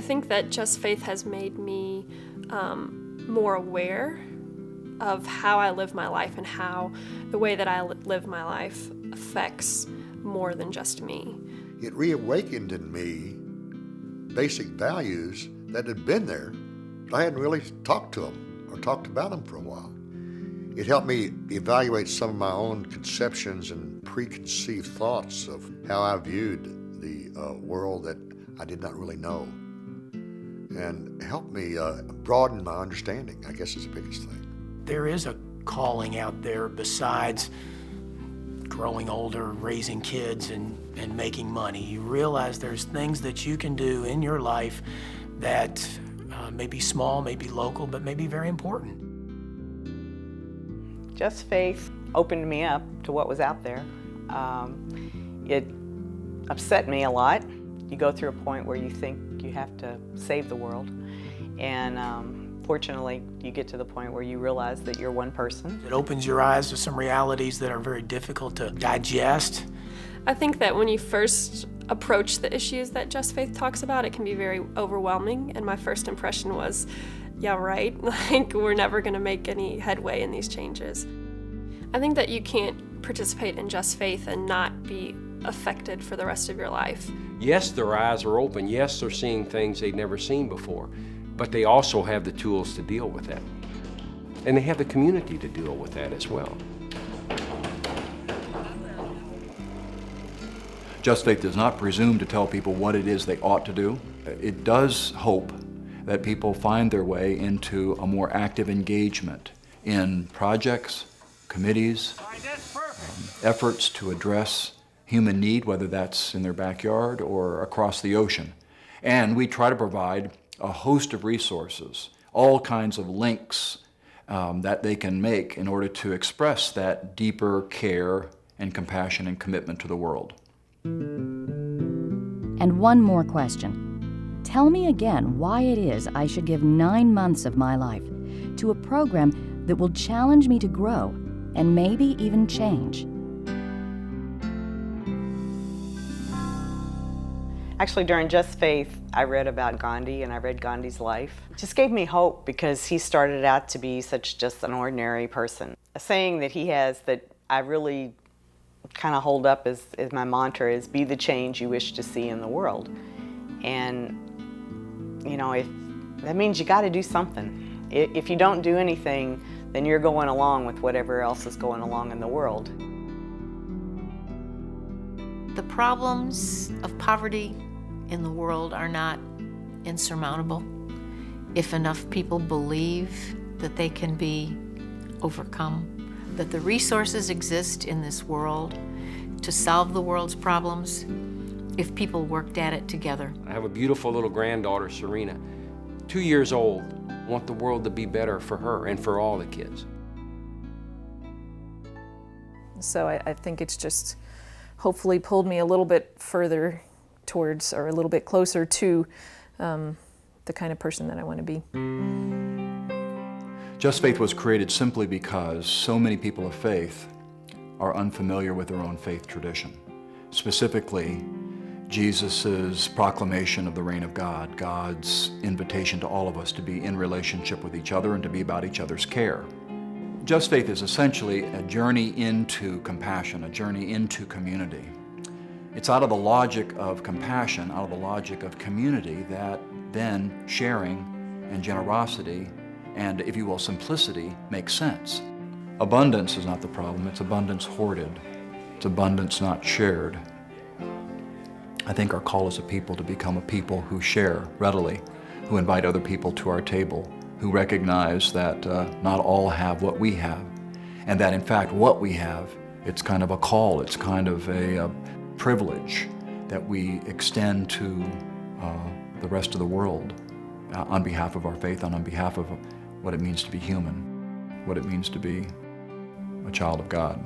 I think that JustFaith has made me more aware of how I live my life and how the way that I live my life affects more than just me. It reawakened in me basic values that had been there, but I hadn't really talked to them or talked about them for a while. It helped me evaluate some of my own conceptions and preconceived thoughts of how I viewed the world that I did not really know, and helped me broaden my understanding, I guess, is the biggest thing. There is a calling out there besides growing older, raising kids, and making money. You realize there's things that you can do in your life that may be small, may be local, but may be very important. JustFaith opened me up to what was out there. It upset me a lot. You go through a point where you think you have to save the world, and fortunately you get to the point where you realize that you're one person. It opens your eyes to some realities that are very difficult to digest. I think that when you first approach the issues that JustFaith talks about, it can be very overwhelming, and my first impression was, yeah, right, like we're never going to make any headway in these changes. I think that you can't participate in JustFaith and not be affected for the rest of your life. Yes, their eyes are open. Yes, they're seeing things they've never seen before, but they also have the tools to deal with that. And they have the community to deal with that as well. JustFaith does not presume to tell people what it is they ought to do. It does hope that people find their way into a more active engagement in projects, committees, efforts to address human need, whether that's in their backyard or across the ocean. And we try to provide a host of resources, all kinds of links that they can make in order to express that deeper care and compassion and commitment to the world. And one more question. Tell me again why it is I should give 9 months of my life to a program that will challenge me to grow and maybe even change. Actually, during JustFaith, I read about Gandhi and I read Gandhi's life. It just gave me hope because he started out to be such just an ordinary person. A saying that he has that I really kind of hold up as my mantra is, be the change you wish to see in the world. And, you know, if that means you got to do something. If you don't do anything, then you're going along with whatever else is going along in the world. The problems of poverty in the world are not insurmountable if enough people believe that they can be overcome, that the resources exist in this world to solve the world's problems if people worked at it together. I have a beautiful little granddaughter, Serena, 2 years old. I want the world to be better for her and for all the kids. So I think it's just hopefully pulled me a little bit further towards, or a little bit closer to, the kind of person that I want to be. JustFaith was created simply because so many people of faith are unfamiliar with their own faith tradition. Specifically, Jesus' proclamation of the reign of God, God's invitation to all of us to be in relationship with each other and to be about each other's care. JustFaith is essentially a journey into compassion, a journey into community. It's out of the logic of compassion, out of the logic of community, that then sharing and generosity and, if you will, simplicity makes sense. Abundance is not the problem, it's abundance hoarded. It's abundance not shared. I think our call as a people to become a people who share readily, who invite other people to our table, who recognize that not all have what we have, and that in fact what we have, it's kind of a call, it's kind of a privilege that we extend to the rest of the world on behalf of our faith and on behalf of what it means to be human, what it means to be a child of God.